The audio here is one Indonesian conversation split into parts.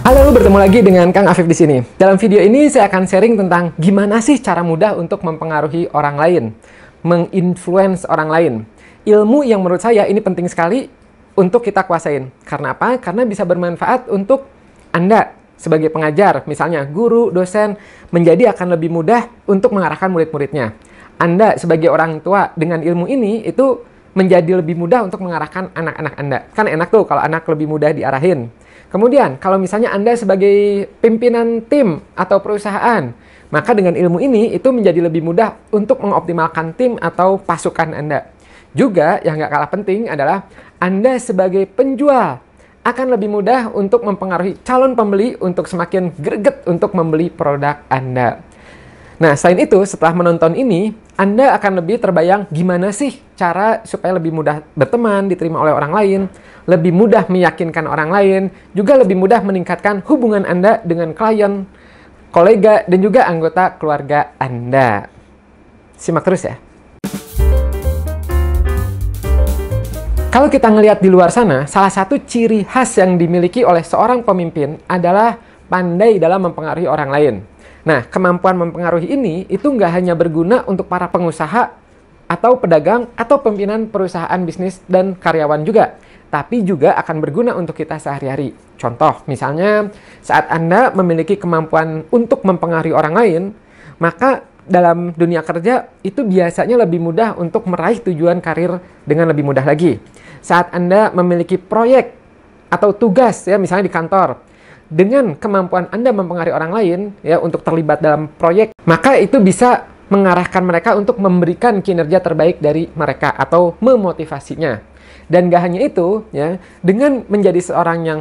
Halo, bertemu lagi dengan Kang Afif di sini. Dalam video ini saya akan sharing tentang gimana sih cara mudah untuk mempengaruhi orang lain, menginfluence orang lain. Ilmu yang menurut saya ini penting sekali untuk kita kuasain. Karena apa? Karena bisa bermanfaat untuk Anda sebagai pengajar, misalnya guru, dosen, menjadi akan lebih mudah untuk mengarahkan murid-muridnya. Anda sebagai orang tua dengan ilmu ini itu menjadi lebih mudah untuk mengarahkan anak-anak Anda. Kan enak tuh kalau anak lebih mudah diarahin. Kemudian, kalau misalnya Anda sebagai pimpinan tim atau perusahaan, maka dengan ilmu ini itu menjadi lebih mudah untuk mengoptimalkan tim atau pasukan Anda. Juga, yang nggak kalah penting adalah Anda sebagai penjual akan lebih mudah untuk mempengaruhi calon pembeli untuk semakin greget untuk membeli produk Anda. Nah, selain itu, setelah menonton ini, Anda akan lebih terbayang gimana sih cara supaya lebih mudah berteman, diterima oleh orang lain, lebih mudah meyakinkan orang lain, juga lebih mudah meningkatkan hubungan Anda dengan klien, kolega, dan juga anggota keluarga Anda. Simak terus ya. Kalau kita ngelihat di luar sana, salah satu ciri khas yang dimiliki oleh seorang pemimpin adalah pandai dalam mempengaruhi orang lain. Nah, kemampuan mempengaruhi ini itu nggak hanya berguna untuk para pengusaha atau pedagang atau pimpinan perusahaan bisnis dan karyawan juga, tapi juga akan berguna untuk kita sehari-hari. Contoh, misalnya saat Anda memiliki kemampuan untuk mempengaruhi orang lain, maka dalam dunia kerja itu biasanya lebih mudah untuk meraih tujuan karir dengan lebih mudah lagi. Saat Anda memiliki proyek atau tugas, ya misalnya di kantor, dengan kemampuan Anda mempengaruhi orang lain ya untuk terlibat dalam proyek, maka itu bisa mengarahkan mereka untuk memberikan kinerja terbaik dari mereka atau memotivasinya. Dan gak hanya itu ya, dengan menjadi seorang yang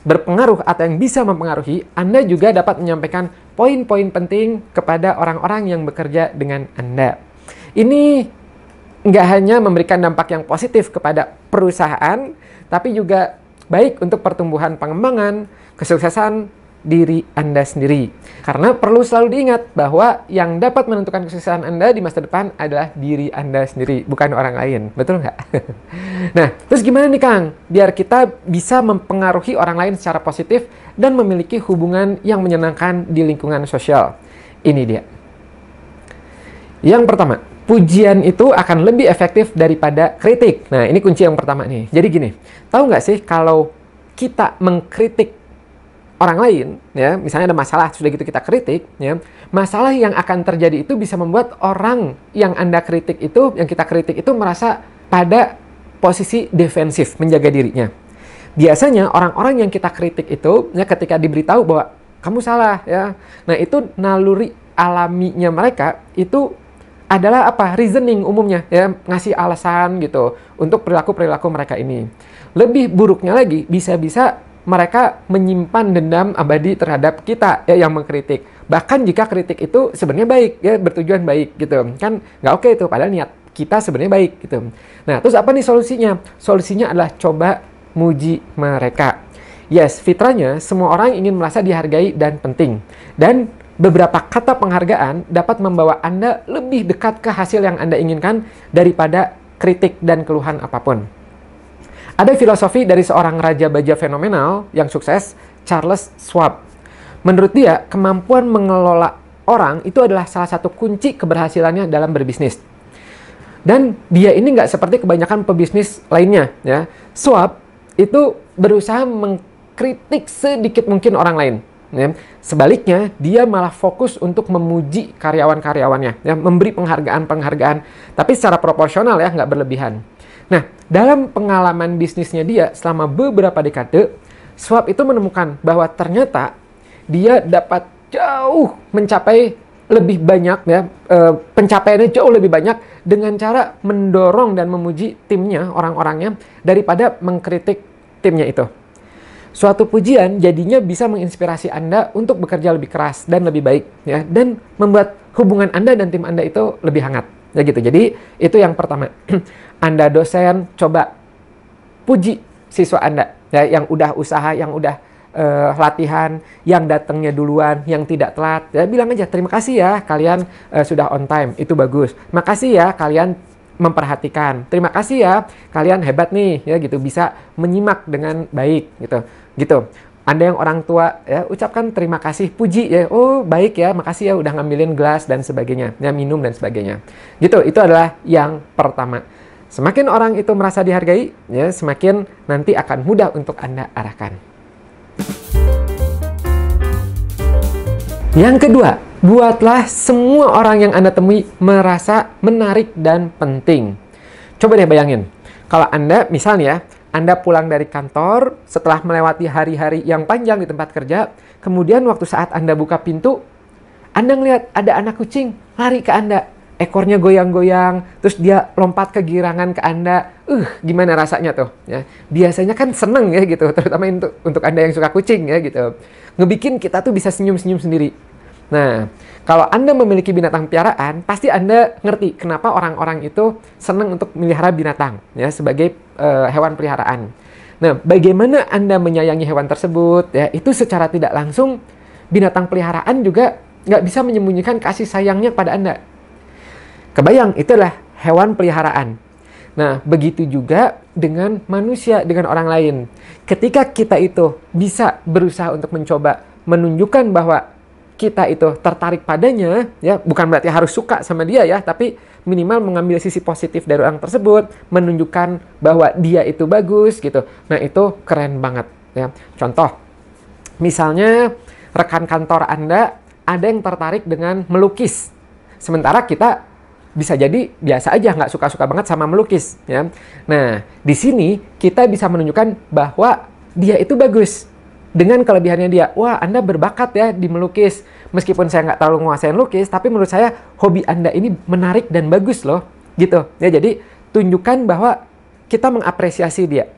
berpengaruh atau yang bisa mempengaruhi, Anda juga dapat menyampaikan poin-poin penting kepada orang-orang yang bekerja dengan Anda. Ini nggak hanya memberikan dampak yang positif kepada perusahaan, tapi juga baik untuk pertumbuhan pengembangan, kesuksesan diri Anda sendiri. Karena perlu selalu diingat bahwa yang dapat menentukan kesuksesan Anda di masa depan adalah diri Anda sendiri, bukan orang lain. Betul nggak? Nah, terus gimana nih Kang? Biar kita bisa mempengaruhi orang lain secara positif dan memiliki hubungan yang menyenangkan di lingkungan sosial. Ini dia. Yang pertama, pujian itu akan lebih efektif daripada kritik. Nah, ini kunci yang pertama nih. Jadi gini, tahu nggak sih kalau kita mengkritik orang lain, ya, misalnya ada masalah, sudah gitu kita kritik, ya, masalah yang akan terjadi itu bisa membuat orang yang Anda kritik itu, yang kita kritik itu merasa pada posisi defensif, menjaga dirinya. Biasanya orang-orang yang kita kritik itu, ya, ketika diberitahu bahwa kamu salah, ya, nah itu naluri alaminya mereka itu adalah apa? Reasoning umumnya, ya, ngasih alasan gitu untuk perilaku-perilaku mereka ini. Lebih buruknya lagi, bisa-bisa mereka menyimpan dendam abadi terhadap kita ya yang mengkritik. Bahkan jika kritik itu sebenarnya baik, ya bertujuan baik gitu. Kan nggak oke itu, padahal niat kita sebenarnya baik gitu. Nah, terus apa nih solusinya? Solusinya adalah coba muji mereka. Yes, fitrahnya semua orang ingin merasa dihargai dan penting. Dan beberapa kata penghargaan dapat membawa Anda lebih dekat ke hasil yang Anda inginkan daripada kritik dan keluhan apapun. Ada filosofi dari seorang raja baja fenomenal yang sukses, Charles Schwab. Menurut dia, kemampuan mengelola orang itu adalah salah satu kunci keberhasilannya dalam berbisnis. Dan dia ini nggak seperti kebanyakan pebisnis lainnya. Ya. Schwab itu berusaha mengkritik sedikit mungkin orang lain. Ya. Sebaliknya, dia malah fokus untuk memuji karyawan-karyawannya, ya, memberi penghargaan-penghargaan, tapi secara proporsional ya, nggak berlebihan. Nah, dalam pengalaman bisnisnya dia selama beberapa dekade, Schwab itu menemukan bahwa ternyata dia dapat jauh mencapai lebih banyak, ya, pencapaiannya jauh lebih banyak dengan cara mendorong dan memuji timnya, orang-orangnya, daripada mengkritik timnya itu. Suatu pujian jadinya bisa menginspirasi Anda untuk bekerja lebih keras dan lebih baik, ya, dan membuat hubungan Anda dan tim Anda itu lebih hangat. Ya gitu. Jadi itu yang pertama. Anda dosen, coba puji siswa Anda ya, yang udah usaha, yang udah latihan, yang datangnya duluan, yang tidak telat. Ya bilang aja terima kasih ya kalian sudah on time, itu bagus. Makasih ya kalian memperhatikan. Terima kasih ya kalian hebat nih ya gitu, bisa menyimak dengan baik gitu. Gitu. Anda yang orang tua, ya, ucapkan terima kasih, puji ya. Oh, baik ya, makasih ya udah ngambilin gelas dan sebagainya, ya, minum dan sebagainya. Gitu, itu adalah yang pertama. Semakin orang itu merasa dihargai, ya, semakin nanti akan mudah untuk Anda arahkan. Yang kedua, buatlah semua orang yang Anda temui merasa menarik dan penting. Coba deh bayangin, kalau Anda, misalnya ya, Anda pulang dari kantor setelah melewati hari-hari yang panjang di tempat kerja, kemudian waktu saat Anda buka pintu, Anda ngelihat ada anak kucing lari ke Anda, ekornya goyang-goyang, terus dia lompat kegirangan ke Anda. Gimana rasanya tuh? Ya, biasanya kan seneng ya gitu, terutama untuk Anda yang suka kucing ya gitu. Ngebikin kita tuh bisa senyum-senyum sendiri. Nah, kalau Anda memiliki binatang piaraan, pasti Anda ngerti kenapa orang-orang itu senang untuk melihara binatang ya sebagai hewan peliharaan. Nah, bagaimana Anda menyayangi hewan tersebut ya, itu secara tidak langsung binatang peliharaan juga nggak bisa menyembunyikan kasih sayangnya pada Anda. Kebayang, itulah hewan peliharaan. Nah, begitu juga dengan manusia, dengan orang lain. Ketika kita itu bisa berusaha untuk mencoba menunjukkan bahwa kita itu tertarik padanya, ya, bukan berarti harus suka sama dia ya, tapi minimal mengambil sisi positif dari orang tersebut, menunjukkan bahwa dia itu bagus gitu. Nah, itu keren banget ya. Contoh, misalnya rekan kantor Anda ada yang tertarik dengan melukis, sementara kita bisa jadi biasa aja, nggak suka-suka banget sama melukis ya. Nah, di sini kita bisa menunjukkan bahwa dia itu bagus. Dengan kelebihannya dia, wah Anda berbakat ya di melukis. Meskipun saya nggak terlalu nguasain lukis, tapi menurut saya hobi Anda ini menarik dan bagus loh. Gitu. Ya, jadi tunjukkan bahwa kita mengapresiasi dia.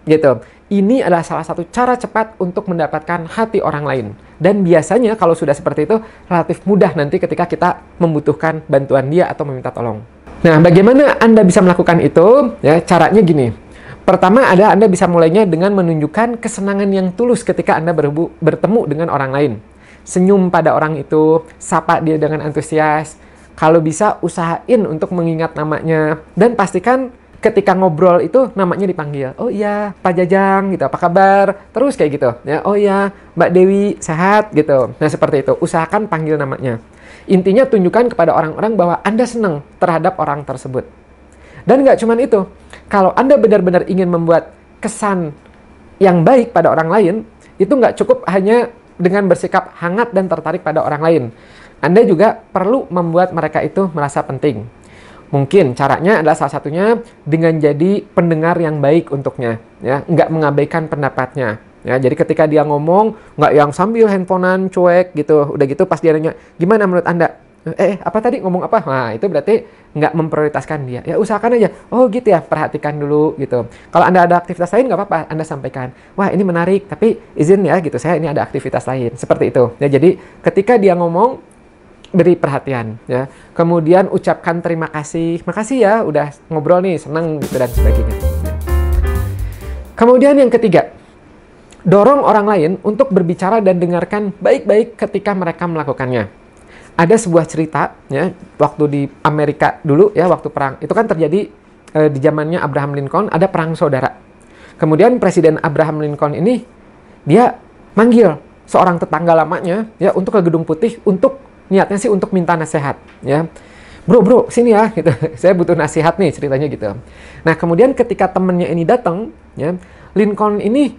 Gitu. Ini adalah salah satu cara cepat untuk mendapatkan hati orang lain. Dan biasanya kalau sudah seperti itu, relatif mudah nanti ketika kita membutuhkan bantuan dia atau meminta tolong. Nah, bagaimana Anda bisa melakukan itu? Ya, caranya gini. Pertama adalah Anda bisa mulainya dengan menunjukkan kesenangan yang tulus ketika Anda bertemu dengan orang lain. Senyum pada orang itu, sapa dia dengan antusias. Kalau bisa usahain untuk mengingat namanya. Dan pastikan ketika ngobrol itu namanya dipanggil. Oh iya, Pak Jajang gitu, apa kabar? Terus kayak gitu. Ya, oh iya, Mbak Dewi sehat gitu. Nah, seperti itu. Usahakan panggil namanya. Intinya tunjukkan kepada orang-orang bahwa Anda senang terhadap orang tersebut. Dan nggak cuma itu, kalau Anda benar-benar ingin membuat kesan yang baik pada orang lain, itu nggak cukup hanya dengan bersikap hangat dan tertarik pada orang lain. Anda juga perlu membuat mereka itu merasa penting. Mungkin caranya adalah salah satunya dengan jadi pendengar yang baik untuknya, ya, nggak mengabaikan pendapatnya. Ya, jadi ketika dia ngomong, nggak yang sambil handphonean cuek gitu, udah gitu pas dia nanya, gimana menurut Anda? Apa tadi ngomong apa? Nah, itu berarti nggak memprioritaskan dia. Ya, usahakan aja. Oh, gitu ya, perhatikan dulu gitu. Kalau Anda ada aktivitas lain, nggak apa-apa. Anda sampaikan, wah ini menarik, tapi izin ya gitu, saya ini ada aktivitas lain. Seperti itu. Ya, jadi ketika dia ngomong, beri perhatian. Ya. Kemudian ucapkan terima kasih. Makasih ya, udah ngobrol nih, senang gitu dan sebagainya. Ya. Kemudian yang ketiga, dorong orang lain untuk berbicara dan dengarkan baik-baik ketika mereka melakukannya. Ada sebuah cerita ya, waktu di Amerika dulu ya, waktu perang itu kan terjadi di zamannya Abraham Lincoln, ada perang saudara. Kemudian Presiden Abraham Lincoln ini dia manggil seorang tetangga lamanya ya untuk ke Gedung Putih, untuk niatnya sih untuk minta nasihat ya. Bro sini ya gitu. Saya butuh nasihat nih, ceritanya gitu. Nah, kemudian ketika temannya ini datang ya, Lincoln ini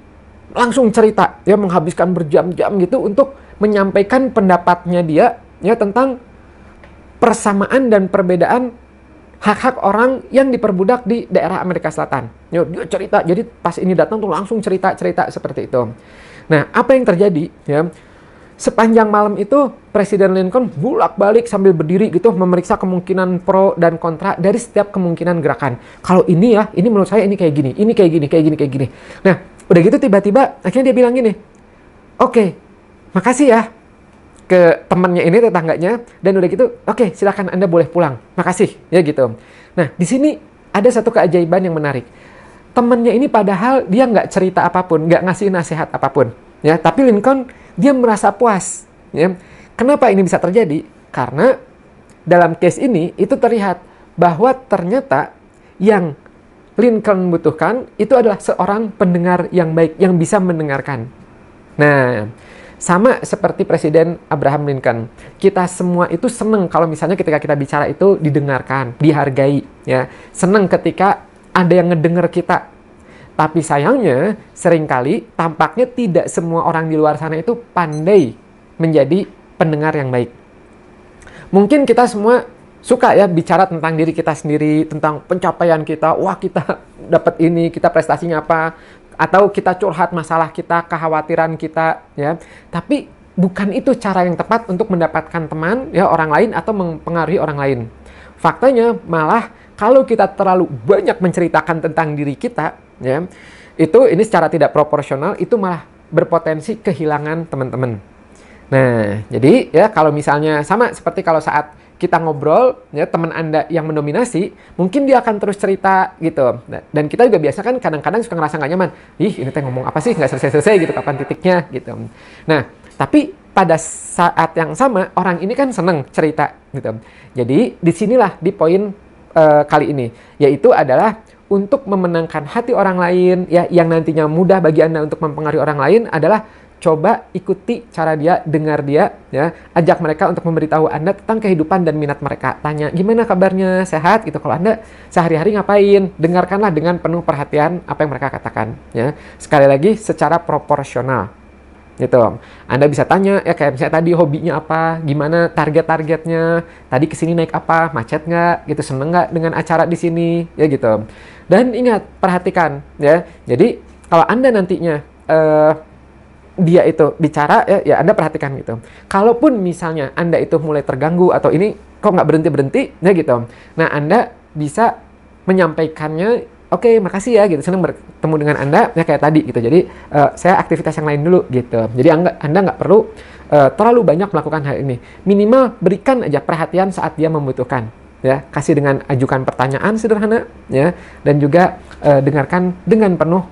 langsung cerita ya, menghabiskan berjam-jam gitu untuk menyampaikan pendapatnya dia ya tentang persamaan dan perbedaan hak-hak orang yang diperbudak di daerah Amerika Selatan. Ya, dia cerita, jadi pas ini datang tuh langsung cerita-cerita seperti itu. Nah, apa yang terjadi ya? Sepanjang malam itu Presiden Lincoln bolak-balik sambil berdiri gitu memeriksa kemungkinan pro dan kontra dari setiap kemungkinan gerakan. Kalau ini ya, ini menurut saya ini kayak gini, ini kayak gini, kayak gini, kayak gini. Nah, udah gitu tiba-tiba akhirnya dia bilang gini, oke, makasih ya ke temannya ini, tetangganya, dan udah gitu, oke, silakan Anda boleh pulang, makasih ya gitu. Nah, di sini ada satu keajaiban yang menarik. Temannya ini padahal dia nggak cerita apapun, nggak ngasih nasihat apapun, ya. Tapi Lincoln dia merasa puas, ya. Kenapa ini bisa terjadi? Karena dalam case ini itu terlihat bahwa ternyata yang Lincoln butuhkan itu adalah seorang pendengar yang baik, yang bisa mendengarkan. Nah, sama seperti Presiden Abraham Lincoln. Kita semua itu seneng kalau misalnya ketika kita bicara itu didengarkan, dihargai, ya. Seneng ketika ada yang ngedenger kita. Tapi sayangnya, seringkali tampaknya tidak semua orang di luar sana itu pandai menjadi pendengar yang baik. Mungkin kita semua suka ya bicara tentang diri kita sendiri, tentang pencapaian kita, wah kita dapat ini, kita prestasinya apa, atau kita curhat masalah kita, kekhawatiran kita, ya. Tapi bukan itu cara yang tepat untuk mendapatkan teman, ya, orang lain atau mempengaruhi orang lain. Faktanya malah kalau kita terlalu banyak menceritakan tentang diri kita, ya, ini secara tidak proporsional, itu malah berpotensi kehilangan teman-teman. Nah, jadi ya kalau misalnya sama seperti kalau saat kita ngobrol, ya, teman Anda yang mendominasi, mungkin dia akan terus cerita gitu. Dan kita juga biasa kan kadang-kadang suka ngerasa nggak nyaman. Ih, ini teh ngomong apa sih? Nggak selesai-selesai gitu, kapan titiknya gitu. Nah, tapi pada saat yang sama, orang ini kan seneng cerita gitu. Jadi, disinilah di poin kali ini. Yaitu adalah untuk memenangkan hati orang lain, ya, yang nantinya mudah bagi Anda untuk mempengaruhi orang lain adalah coba ikuti cara dia, dengar dia, ya, ajak mereka untuk memberitahu Anda tentang kehidupan dan minat mereka. Tanya, gimana kabarnya, sehat gitu. Kalau Anda sehari-hari ngapain, dengarkanlah dengan penuh perhatian apa yang mereka katakan. Ya, sekali lagi secara proporsional, gitu. Anda bisa tanya, ya kayak misalnya tadi hobinya apa, gimana target-targetnya, tadi kesini naik apa, macet nggak, gitu, seneng nggak dengan acara di sini, ya gitu. Dan ingat, perhatikan, ya. Jadi kalau Anda nantinya dia itu bicara, ya Anda perhatikan gitu. Kalaupun misalnya Anda itu mulai terganggu atau ini kok nggak berhenti-berhenti, ya gitu. Nah, Anda bisa menyampaikannya, oke, makasih ya gitu, senang bertemu dengan Anda, ya kayak tadi gitu. Jadi saya aktivitas yang lain dulu gitu. Jadi Anda nggak perlu terlalu banyak melakukan hal ini. Minimal berikan aja perhatian saat dia membutuhkan. Ya, kasih dengan ajukan pertanyaan sederhana, ya, dan juga dengarkan dengan penuh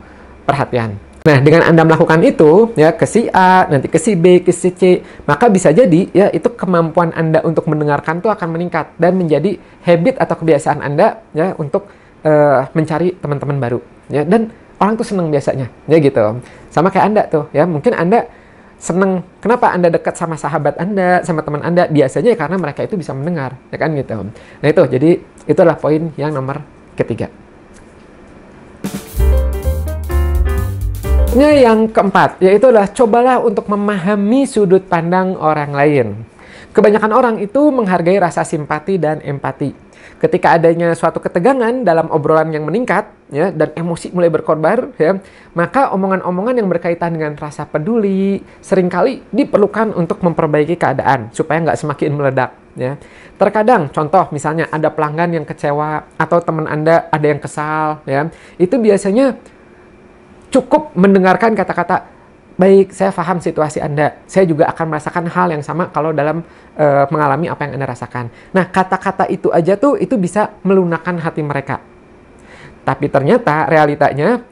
perhatian. Nah, dengan Anda melakukan itu, ya, ke si A, nanti ke si B, ke si C, maka bisa jadi, ya, itu kemampuan Anda untuk mendengarkan itu akan meningkat dan menjadi habit atau kebiasaan Anda, ya, untuk mencari teman-teman baru, ya, dan orang tuh seneng biasanya, ya gitu. Sama kayak Anda tuh, ya, mungkin Anda seneng, kenapa Anda dekat sama sahabat Anda, sama teman Anda, biasanya ya karena mereka itu bisa mendengar, ya kan gitu. Nah itu, jadi itulah poin yang nomor ketiga. Yang keempat, yaitu adalah cobalah untuk memahami sudut pandang orang lain. Kebanyakan orang itu menghargai rasa simpati dan empati. Ketika adanya suatu ketegangan dalam obrolan yang meningkat, ya, dan emosi mulai berkorbar, ya, maka omongan-omongan yang berkaitan dengan rasa peduli seringkali diperlukan untuk memperbaiki keadaan supaya nggak semakin meledak. Ya. Terkadang, contoh misalnya ada pelanggan yang kecewa atau teman Anda ada yang kesal, ya, itu biasanya cukup mendengarkan kata-kata, baik, saya paham situasi Anda. Saya juga akan merasakan hal yang sama kalau dalam mengalami apa yang Anda rasakan. Nah, kata-kata itu aja tuh, itu bisa melunakkan hati mereka. Tapi ternyata realitanya,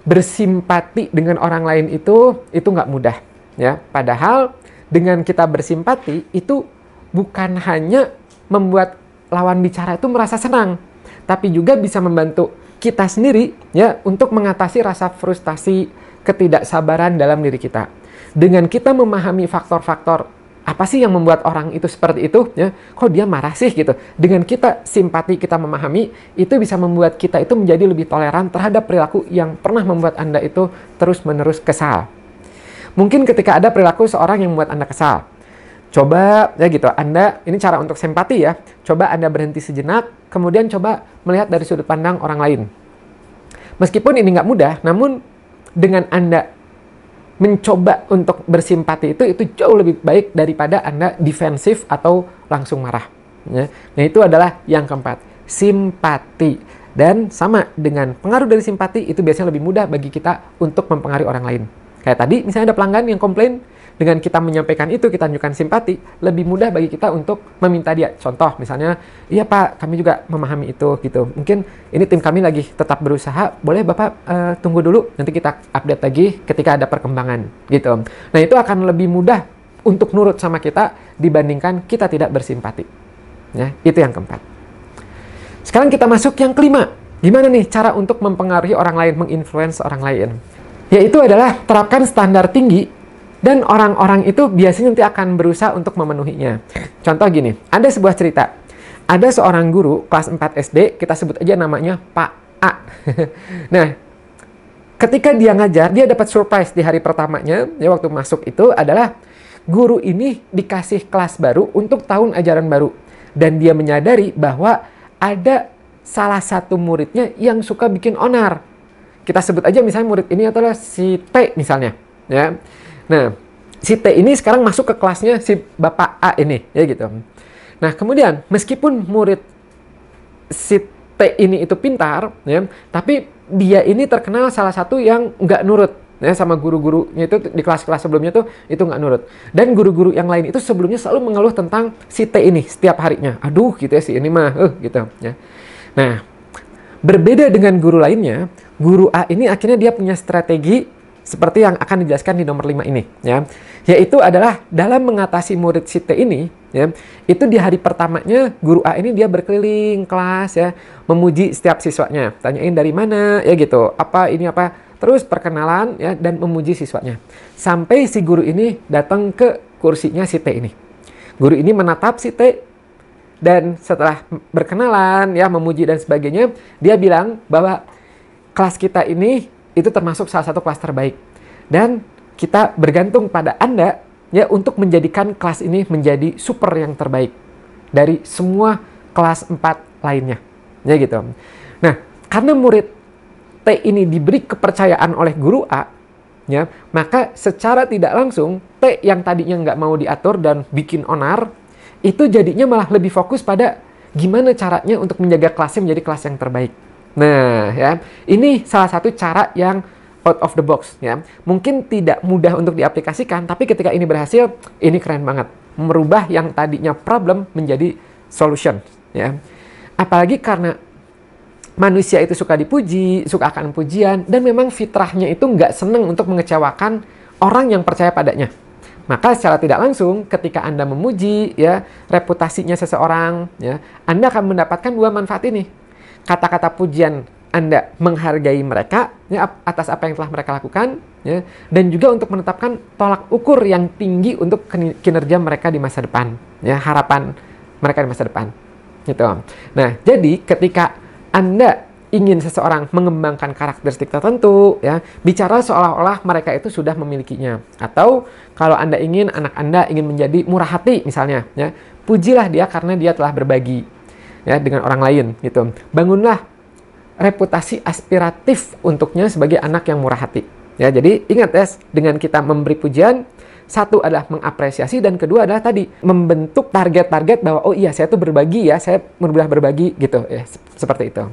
bersimpati dengan orang lain itu nggak mudah. Ya. Padahal dengan kita bersimpati, itu bukan hanya membuat lawan bicara itu merasa senang, tapi juga bisa membantu kita sendiri, ya, untuk mengatasi rasa frustasi, ketidaksabaran dalam diri kita. Dengan kita memahami faktor-faktor apa sih yang membuat orang itu seperti itu, ya, kok dia marah sih gitu. Dengan kita simpati, kita memahami, itu bisa membuat kita itu menjadi lebih toleran terhadap perilaku yang pernah membuat Anda itu terus-menerus kesal. Mungkin ketika ada perilaku seorang yang membuat Anda kesal, coba, ya gitu, Anda, ini cara untuk simpati ya, coba Anda berhenti sejenak, kemudian coba melihat dari sudut pandang orang lain. Meskipun ini nggak mudah, namun dengan Anda mencoba untuk bersimpati itu jauh lebih baik daripada Anda defensif atau langsung marah. Ya. Nah, itu adalah yang keempat, simpati. Dan sama dengan pengaruh dari simpati, itu biasanya lebih mudah bagi kita untuk mempengaruhi orang lain. Kayak tadi, misalnya ada pelanggan yang komplain, dengan kita menyampaikan itu, kita tunjukkan simpati, lebih mudah bagi kita untuk meminta dia. Contoh, misalnya, iya Pak, kami juga memahami itu, gitu. Mungkin ini tim kami lagi tetap berusaha, boleh Bapak tunggu dulu, nanti kita update lagi ketika ada perkembangan, gitu. Nah, itu akan lebih mudah untuk nurut sama kita dibandingkan kita tidak bersimpati. Ya, itu yang keempat. Sekarang kita masuk yang kelima. Gimana nih cara untuk mempengaruhi orang lain, menginfluence orang lain? yaitu adalah terapkan standar tinggi dan orang-orang itu biasanya nanti akan berusaha untuk memenuhinya. Contoh gini, ada sebuah cerita. Ada seorang guru kelas 4 SD, kita sebut aja namanya Pak A. Nah, ketika dia ngajar, dia dapat surprise di hari pertamanya, ya waktu masuk itu adalah guru ini dikasih kelas baru untuk tahun ajaran baru. Dan dia menyadari bahwa ada salah satu muridnya yang suka bikin onar. Kita sebut aja misalnya murid ini adalah si T misalnya, ya. Nah, si T ini sekarang masuk ke kelasnya si Bapak A ini, ya gitu. Nah, kemudian meskipun murid si T ini itu pintar, ya, tapi dia ini terkenal salah satu yang nggak nurut, ya, sama guru-gurunya itu di kelas-kelas sebelumnya tuh itu nggak nurut. Dan guru-guru yang lain itu sebelumnya selalu mengeluh tentang si T ini setiap harinya. Aduh, gitu ya si ini mah, gitu, ya. Nah, berbeda dengan guru lainnya, guru A ini akhirnya dia punya strategi seperti yang akan dijelaskan di nomor 5 ini, ya. Yaitu adalah dalam mengatasi murid si T ini, ya, itu di hari pertamanya guru A ini dia berkeliling kelas, ya, memuji setiap siswanya, tanyain dari mana, ya gitu, apa ini apa, terus perkenalan, ya, dan memuji siswanya. Sampai si guru ini datang ke kursinya si T ini. Guru ini menatap si T, dan setelah berkenalan, ya, memuji dan sebagainya, dia bilang bahwa kelas kita ini itu termasuk salah satu kelas terbaik. Dan kita bergantung pada Anda, ya, untuk menjadikan kelas ini menjadi super yang terbaik dari semua kelas 4 lainnya. Ya gitu. Nah, karena murid T ini diberi kepercayaan oleh guru A, ya, maka secara tidak langsung T yang tadinya nggak mau diatur dan bikin onar, itu jadinya malah lebih fokus pada gimana caranya untuk menjaga kelasnya menjadi kelas yang terbaik. Nah, ya, ini salah satu cara yang out of the box, ya. Mungkin tidak mudah untuk diaplikasikan, tapi ketika ini berhasil, ini keren banget. Merubah yang tadinya problem menjadi solution, ya. Apalagi karena manusia itu suka dipuji, suka akan pujian, dan memang fitrahnya itu nggak seneng untuk mengecewakan orang yang percaya padanya. Maka secara tidak langsung ketika Anda memuji, ya, reputasinya seseorang, ya, Anda akan mendapatkan dua manfaat ini. Kata-kata pujian Anda menghargai mereka, ya, atas apa yang telah mereka lakukan, ya, dan juga untuk menetapkan tolak ukur yang tinggi untuk kinerja mereka di masa depan, ya, harapan mereka di masa depan. Gitu. Nah, jadi ketika Anda ingin seseorang mengembangkan karakteristik tertentu, ya, bicara seolah-olah mereka itu sudah memilikinya. Atau kalau Anda ingin anak Anda ingin menjadi murah hati misalnya, ya, pujilah dia karena dia telah berbagi, ya, dengan orang lain, gitu. Bangunlah reputasi aspiratif untuknya sebagai anak yang murah hati. Ya, jadi ingat ya, dengan kita memberi pujian, satu adalah mengapresiasi dan kedua adalah tadi membentuk target-target bahwa oh iya saya tuh berbagi ya, saya mudah berbagi gitu ya, seperti itu.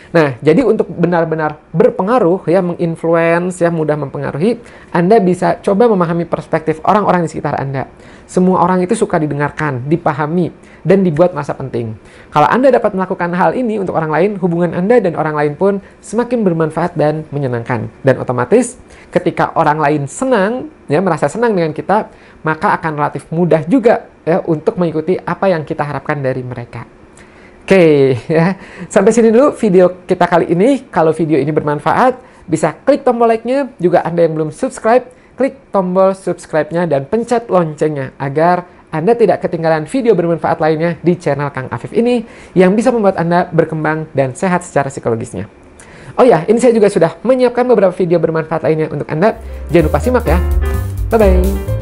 Nah, jadi untuk benar-benar berpengaruh, ya, menginfluence, ya, mudah mempengaruhi, Anda bisa coba memahami perspektif orang-orang di sekitar Anda. Semua orang itu suka didengarkan, dipahami, dan dibuat merasa penting. Kalau Anda dapat melakukan hal ini untuk orang lain, hubungan Anda dan orang lain pun semakin bermanfaat dan menyenangkan. Dan otomatis, ketika orang lain senang, ya, merasa senang dengan kita, maka akan relatif mudah juga, ya, untuk mengikuti apa yang kita harapkan dari mereka. Oke, ya. Sampai sini dulu video kita kali ini. Kalau video ini bermanfaat, bisa klik tombol like-nya. Juga Anda yang belum subscribe, klik tombol subscribe-nya dan pencet loncengnya agar Anda tidak ketinggalan video bermanfaat lainnya di channel Kang Afif ini yang bisa membuat Anda berkembang dan sehat secara psikologisnya. Oh ya, ini saya juga sudah menyiapkan beberapa video bermanfaat lainnya untuk Anda. Jangan lupa simak ya. Bye-bye.